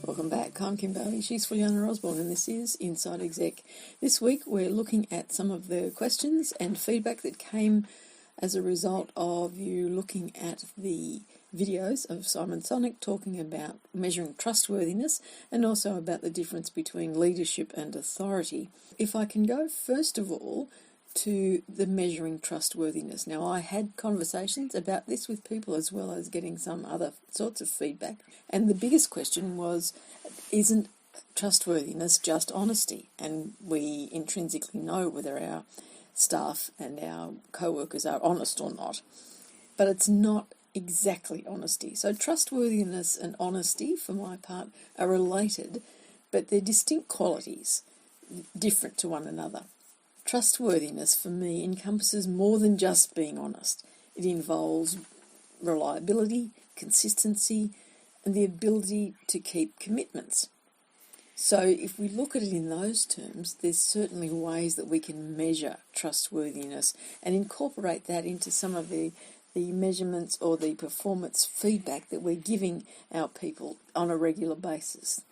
Welcome back. I'm Kim Bailey. She's Fuliana Osborne, and this is Inside Exec. This week we're looking at some of the questions and feedback that came as a result of you looking at the videos of Simon Sinek talking about measuring trustworthiness and also about the difference between leadership and authority. If I can go first of all to the measuring trustworthiness. Now, I had conversations about this with people as well as getting some other sorts of feedback. And the biggest question was, isn't trustworthiness just honesty? And we intrinsically know whether our staff and our co-workers are honest or not. But it's not exactly honesty. So trustworthiness and honesty, for my part, are related, but they're distinct qualities, different to one another. Trustworthiness, for me, encompasses more than just being honest. It involves reliability, consistency, and the ability to keep commitments. So if we look at it in those terms, there's certainly ways that we can measure trustworthiness and incorporate that into some of the measurements or the performance feedback that we're giving our people on a regular basis.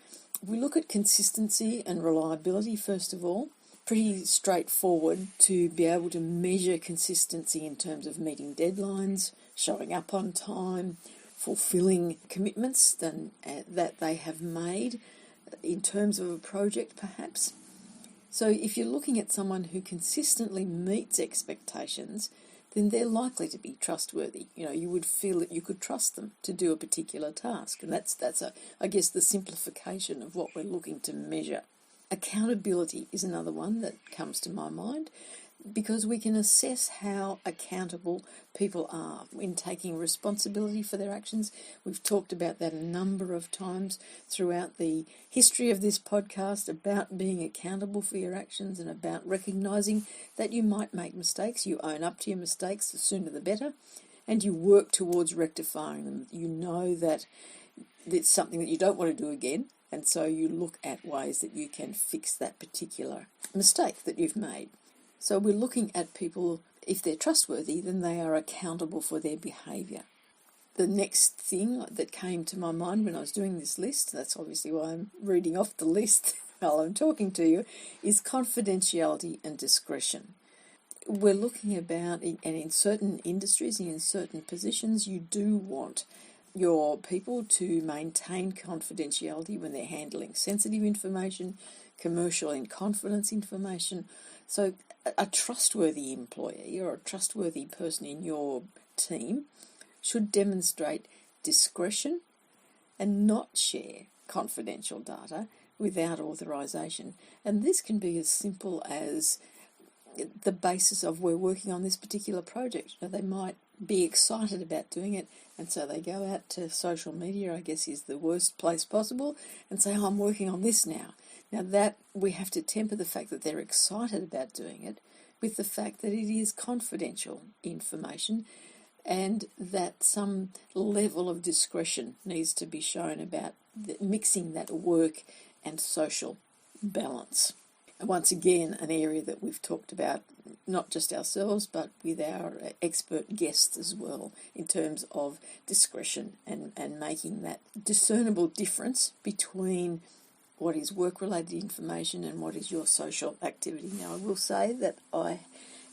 If we look at consistency and reliability, first of all, pretty straightforward to be able to measure consistency in terms of meeting deadlines, showing up on time, fulfilling commitments that they have made in terms of a project perhaps. So if you're looking at someone who consistently meets expectations, then they're likely to be trustworthy. You know, you would feel that you could trust them to do a particular task. And that's I guess the simplification of what we're looking to measure. Accountability is another one that comes to my mind because we can assess how accountable people are in taking responsibility for their actions. We've talked about that a number of times throughout the history of this podcast about being accountable for your actions and about recognising that you might make mistakes. You own up to your mistakes, the sooner the better, and you work towards rectifying them. You know that it's something that you don't want to do again. And so you look at ways that you can fix that particular mistake that you've made. So we're looking at people, if they're trustworthy, then they are accountable for their behaviour. The next thing that came to my mind when I was doing this list, that's obviously why I'm reading off the list while I'm talking to you, is confidentiality and discretion. We're looking about, and in certain industries and in certain positions, you do want your people to maintain confidentiality when they're handling sensitive information, commercial and confidence information. So a trustworthy employee or a trustworthy person in your team should demonstrate discretion and not share confidential data without authorization. And this can be as simple as the basis of we're working on this particular project. Now, they might be excited about doing it, and so they go out to social media, I guess is the worst place possible, and say, I'm working on this now. Now that we have to temper the fact that they're excited about doing it with the fact that it is confidential information and that some level of discretion needs to be shown about mixing that work and social balance. And once again, an area that we've talked about, not just ourselves, but with our expert guests as well, in terms of discretion and making that discernible difference between what is work-related information and what is your social activity. Now, I will say that I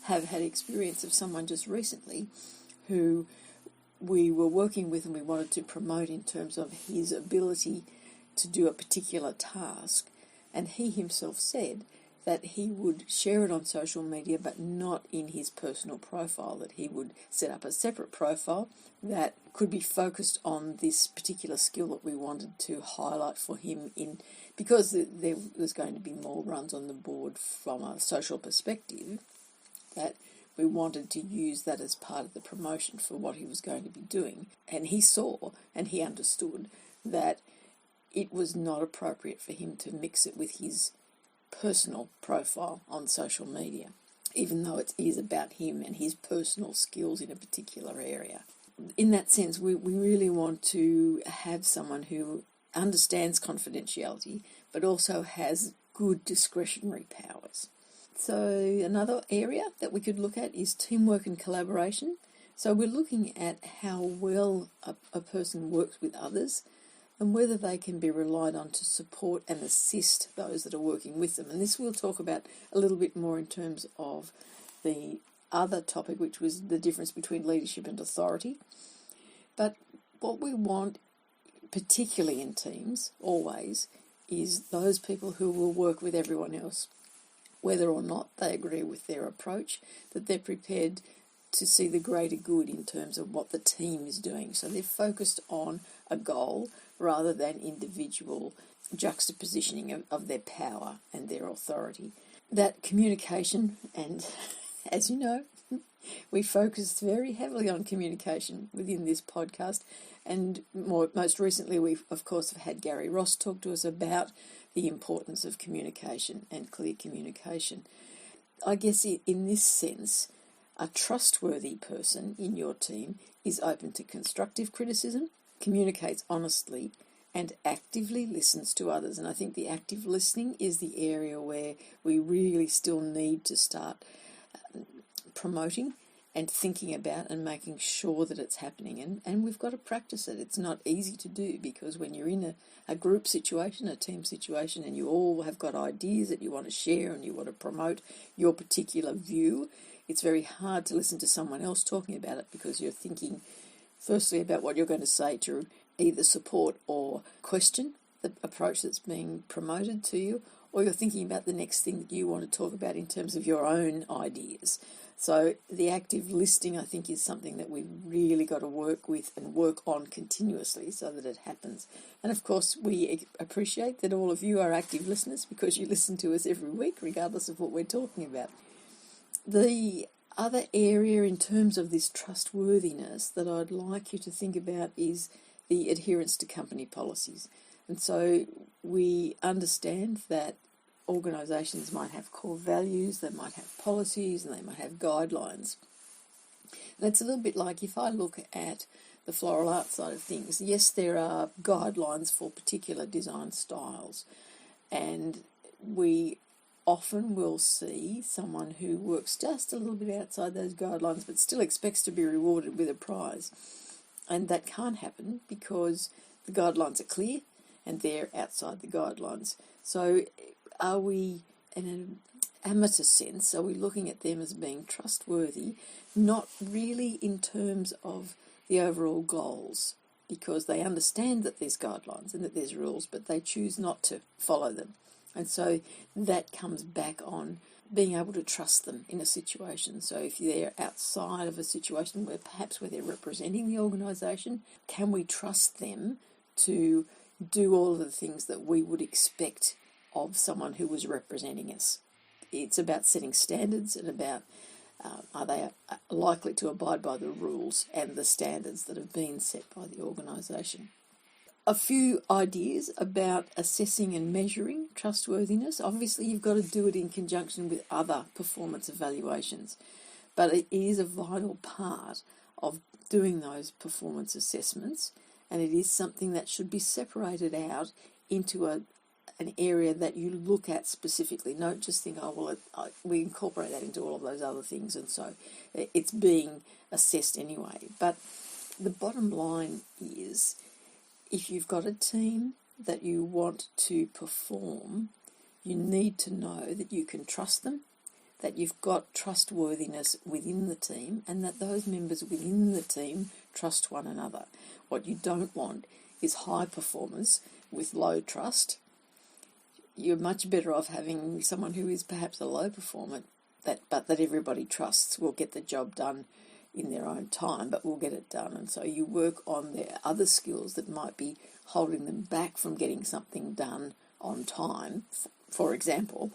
have had experience of someone just recently who we were working with and we wanted to promote in terms of his ability to do a particular task. And he himself said that he would share it on social media but not in his personal profile, that he would set up a separate profile that could be focused on this particular skill that we wanted to highlight for him because there was going to be more runs on the board from a social perspective, that we wanted to use that as part of the promotion for what he was going to be doing. And he saw and he understood that it was not appropriate for him to mix it with his personal profile on social media, even though it is about him and his personal skills in a particular area. In that sense, we really want to have someone who understands confidentiality but also has good discretionary powers. So another area that we could look at is teamwork and collaboration. So we're looking at how well a person works with others, and whether they can be relied on to support and assist those that are working with them. And this we'll talk about a little bit more in terms of the other topic, which was the difference between leadership and authority. But what we want, particularly in teams, always, is those people who will work with everyone else, whether or not they agree with their approach, that they're prepared to see the greater good in terms of what the team is doing. So they're focused on a goal rather than individual juxtapositioning of their power and their authority. That communication, and as you know, we focused very heavily on communication within this podcast, and most recently we've, of course, have had Gary Ross talk to us about the importance of communication and clear communication. I guess in this sense, a trustworthy person in your team is open to constructive criticism, communicates honestly, and actively listens to others. And I think the active listening is the area where we really still need to start promoting and thinking about and making sure that it's happening. And we've got to practice it. It's not easy to do, because when you're in a group situation, a team situation, and you all have got ideas that you want to share and you want to promote your particular view, it's very hard to listen to someone else talking about it, because you're thinking firstly about what you're going to say to either support or question the approach that's being promoted to you, or you're thinking about the next thing that you want to talk about in terms of your own ideas. So the active listening, I think, is something that we've really got to work with and work on continuously so that it happens. And of course, we appreciate that all of you are active listeners, because you listen to us every week, regardless of what we're talking about. The other area in terms of this trustworthiness that I'd like you to think about is the adherence to company policies. And so we understand that organisations might have core values, they might have policies, and they might have guidelines. And it's a little bit like if I look at the floral art side of things, yes, there are guidelines for particular design styles, and we often will see someone who works just a little bit outside those guidelines but still expects to be rewarded with a prize. And that can't happen because the guidelines are clear and they're outside the guidelines. So are we, in an amateur sense, are we looking at them as being trustworthy, not really in terms of the overall goals, because they understand that there's guidelines and that there's rules, but they choose not to follow them. And so that comes back on being able to trust them in a situation. So if they're outside of a situation where perhaps where they're representing the organisation, can we trust them to do all of the things that we would expect of someone who was representing us? It's about setting standards and about are they likely to abide by the rules and the standards that have been set by the organisation. A few ideas about assessing and measuring trustworthiness. Obviously, you've got to do it in conjunction with other performance evaluations, but it is a vital part of doing those performance assessments, and it is something that should be separated out into an area that you look at specifically. Don't just think, oh, well, we incorporate that into all of those other things, and so it's being assessed anyway. But the bottom line is, if you've got a team that you want to perform, you need to know that you can trust them, that you've got trustworthiness within the team, and that those members within the team trust one another. What you don't want is high performers with low trust. You're much better off having someone who is perhaps a low performer, but that everybody trusts will get the job done in their own time, but will get it done. And so you work on their other skills that might be holding them back from getting something done on time, for example,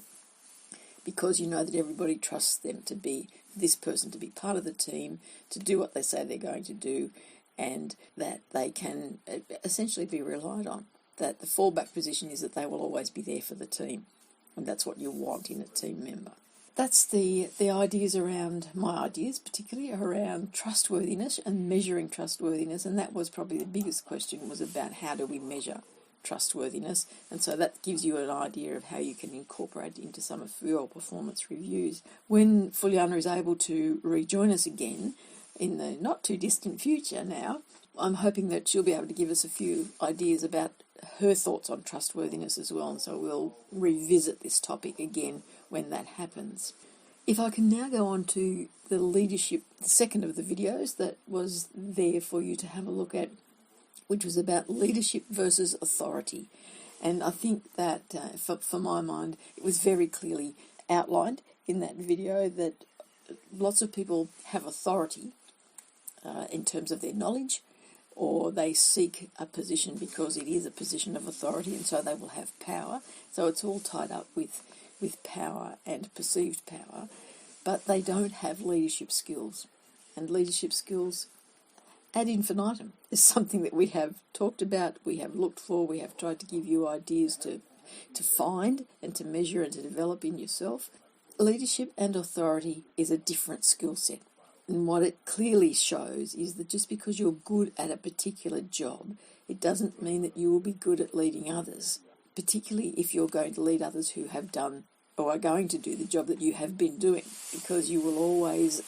because you know that everybody trusts them to be, this person to be part of the team, to do what they say they're going to do, and that they can essentially be relied on. That the fallback position is that they will always be there for the team, and that's what you want in a team member. That's the ideas around, my ideas particularly, around trustworthiness and measuring trustworthiness, and that was probably the biggest question, was about how do we measure trustworthiness, and so that gives you an idea of how you can incorporate it into some of your performance reviews. When Fuliana is able to rejoin us again in the not too distant future now, I'm hoping that she'll be able to give us a few ideas about her thoughts on trustworthiness as well, and so we'll revisit this topic again when that happens. If I can now go on to the leadership, the second of the videos that was there for you to have a look at, which was about leadership versus authority. And I think that, for my mind, it was very clearly outlined in that video that lots of people have authority in terms of their knowledge, or they seek a position because it is a position of authority, and so they will have power. So it's all tied up with power and perceived power, but they don't have leadership skills. And leadership skills ad infinitum is something that we have talked about, we have looked for, we have tried to give you ideas to find and to measure and to develop in yourself. Leadership and authority is a different skill set. And what it clearly shows is that just because you're good at a particular job, it doesn't mean that you will be good at leading others, particularly if you're going to lead others who have done or are going to do the job that you have been doing, because you will always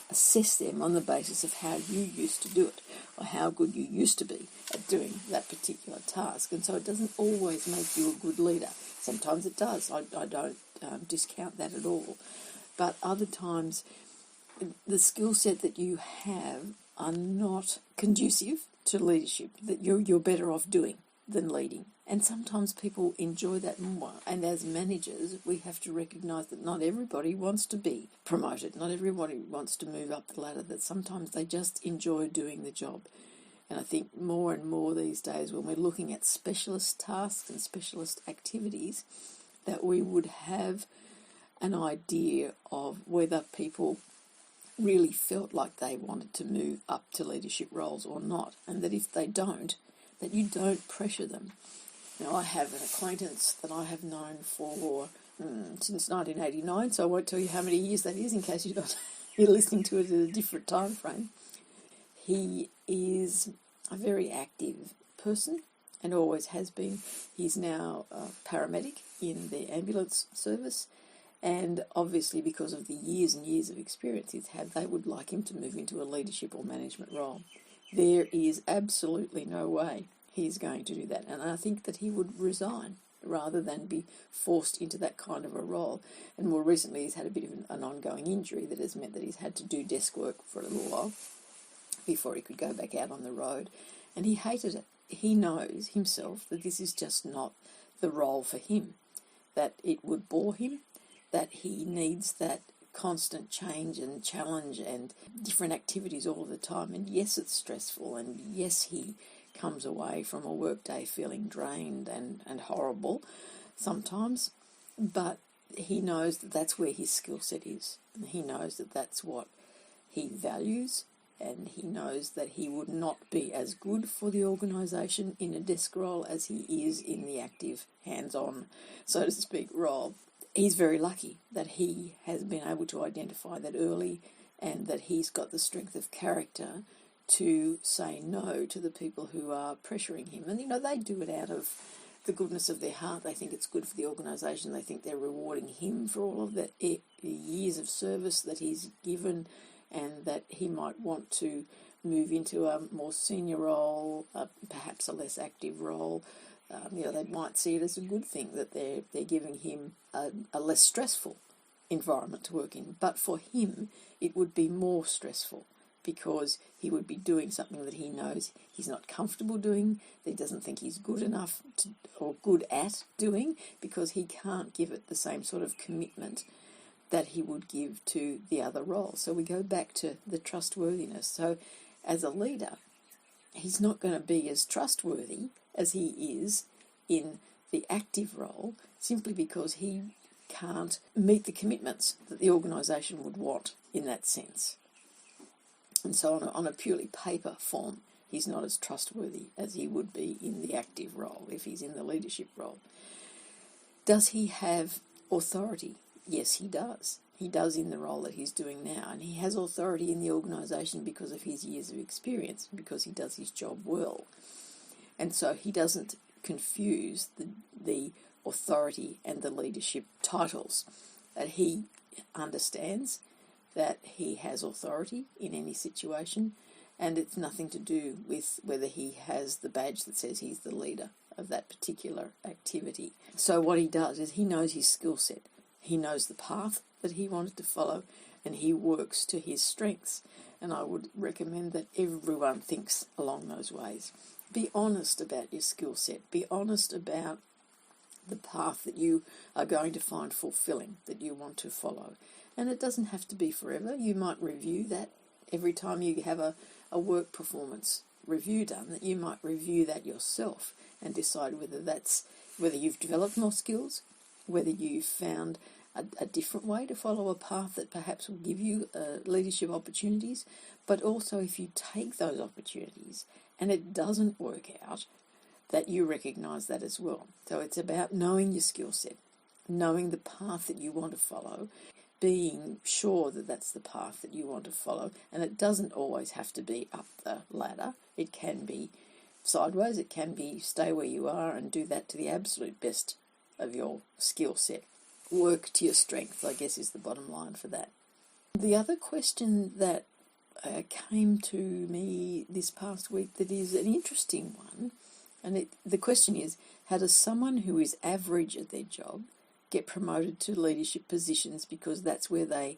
assess them on the basis of how you used to do it or how good you used to be at doing that particular task. And so it doesn't always make you a good leader. Sometimes it does. I don't discount that at all. But other times, the skill set that you have are not conducive to leadership, that you're better off doing than leading. And sometimes people enjoy that more. And as managers, we have to recognise that not everybody wants to be promoted. Not everybody wants to move up the ladder, that sometimes they just enjoy doing the job. And I think more and more these days, when we're looking at specialist tasks and specialist activities, that we would have an idea of whether people really felt like they wanted to move up to leadership roles or not, and that if they don't, that you don't pressure them. Now, I have an acquaintance that I have known for since 1989, so I won't tell you how many years that is in case you're listening to it at a different time frame. He is a very active person and always has been. He's now a paramedic in the ambulance service, and obviously because of the years and years of experience he's had, they would like him to move into a leadership or management role. There is absolutely no way he's going to do that, and I think that he would resign rather than be forced into that kind of a role. And more recently he's had a bit of an ongoing injury that has meant that he's had to do desk work for a little while before he could go back out on the road, and he hated it. He knows himself that this is just not the role for him, that it would bore him, that he needs that constant change and challenge and different activities all the time. And yes, it's stressful, and yes, he comes away from a workday feeling drained and horrible sometimes, but he knows that that's where his skill set is, and he knows that that's what he values, and he knows that he would not be as good for the organisation in a desk role as he is in the active, hands-on, so to speak, role. He's very lucky that he has been able to identify that early, and that he's got the strength of character to say no to the people who are pressuring him. And, they do it out of the goodness of their heart. They think it's good for the organisation. They think they're rewarding him for all of the years of service that he's given, and that he might want to move into a more senior role, perhaps a less active role. They might see it as a good thing that they're giving him a less stressful environment to work in. But for him, it would be more stressful, because he would be doing something that he knows he's not comfortable doing, that he doesn't think he's good enough to, or good at doing, because he can't give it the same sort of commitment that he would give to the other roles. So we go back to the trustworthiness. So as a leader, he's not going to be as trustworthy as he is in the active role, simply because he can't meet the commitments that the organisation would want in that sense. And so on a purely paper form, he's not as trustworthy as he would be in the active role if he's in the leadership role. Does he have authority? Yes, he does. He does in the role that he's doing now, and he has authority in the organisation because of his years of experience, because he does his job well. And so he doesn't confuse the authority and the leadership titles, that he understands that he has authority in any situation, and it's nothing to do with whether he has the badge that says he's the leader of that particular activity. So what he does is he knows his skill set. He knows the path that he wanted to follow, and he works to his strengths. And I would recommend that everyone thinks along those ways. Be honest about your skill set. Be honest about the path that you are going to find fulfilling, that you want to follow. And it doesn't have to be forever. You might review that every time you have a work performance review done, that you might review that yourself and decide whether you've developed more skills, whether you've found a different way to follow a path that perhaps will give you leadership opportunities, but also if you take those opportunities and it doesn't work out, that you recognise that as well. So it's about knowing your skill set, knowing the path that you want to follow, being sure that that's the path that you want to follow, and it doesn't always have to be up the ladder. It can be sideways, it can be stay where you are and do that to the absolute best of your skill set. Work to your strengths, I guess, is the bottom line for that. The other question that came to me this past week that is an interesting one, and the question is, how does someone who is average at their job get promoted to leadership positions because that's where they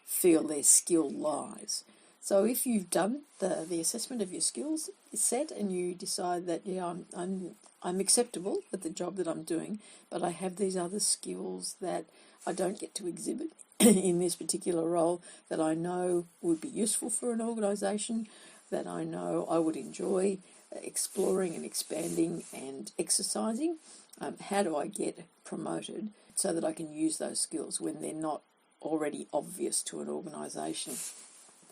feel their skill lies? So if you've done the assessment of your skills set and you decide that, yeah, I'm acceptable at the job that I'm doing, but I have these other skills that I don't get to exhibit in this particular role that I know would be useful for an organisation, that I know I would enjoy exploring and expanding and exercising, how do I get promoted so that I can use those skills when they're not already obvious to an organisation?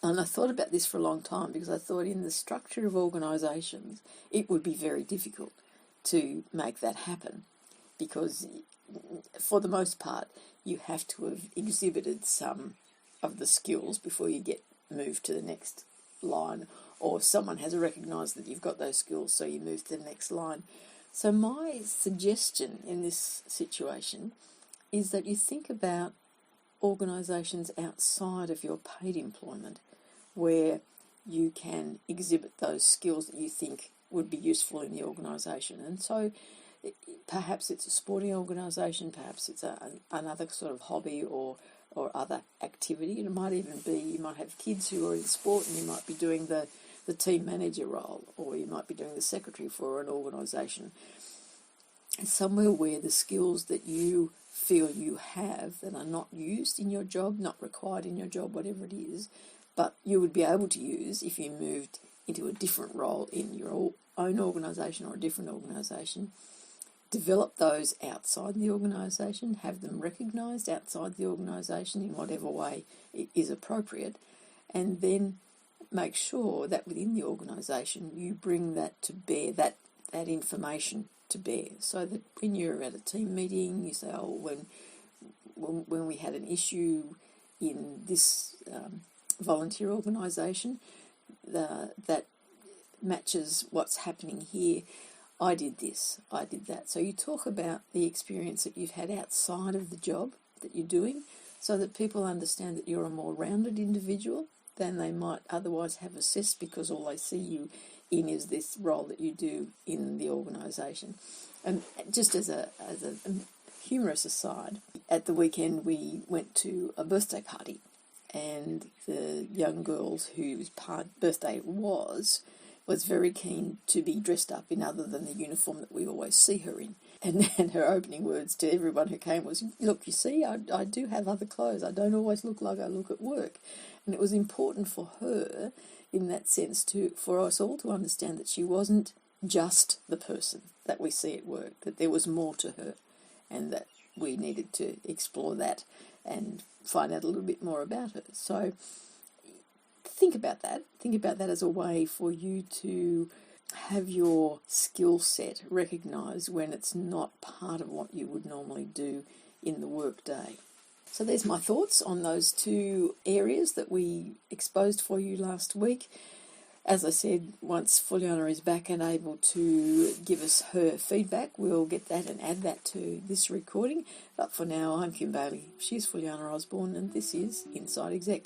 And I thought about this for a long time because I thought in the structure of organisations it would be very difficult to make that happen, because for the most part you have to have exhibited some of the skills before you get moved to the next line, or someone has recognised that you've got those skills so you move to the next line. So my suggestion in this situation is that you think about organisations outside of your paid employment where you can exhibit those skills that you think would be useful in the organisation. And so perhaps it's a sporting organisation, perhaps it's another sort of hobby or other activity. And it might even be you might have kids who are in sport and you might be doing the team manager role, or you might be doing the secretary for an organisation. Somewhere where the skills that you feel you have that are not used in your job, not required in your job, whatever it is, but you would be able to use if you moved into a different role in your own organisation or a different organisation. Develop those outside the organisation, have them recognised outside the organisation in whatever way it is appropriate, and then make sure that within the organisation you bring that to bear, that information to bear, so that when you're at a team meeting you say, oh, when we had an issue in this volunteer organisation that matches what's happening here, I did this, I did that. So you talk about the experience that you've had outside of the job that you're doing, so that people understand that you're a more rounded individual than they might otherwise have assessed, because all they see you in is this role that you do in the organisation. And just as a humorous aside, at the weekend we went to a birthday party, and the young girl whose birthday it was very keen to be dressed up in other than the uniform that we always see her in. And her opening words to everyone who came was, look, you see, I do have other clothes. I don't always look like I look at work. And it was important for her, in that sense, for us all to understand that she wasn't just the person that we see at work, that there was more to her, and that we needed to explore that and find out a little bit more about her. So think about that. Think about that as a way for you to have your skill set recognised when it's not part of what you would normally do in the work day. So there's my thoughts on those two areas that we exposed for you last week. As I said, once Fuliana is back and able to give us her feedback, we'll get that and add that to this recording. But for now, I'm Kim Bailey. She's Fuliana Osborne, and this is Inside Exec.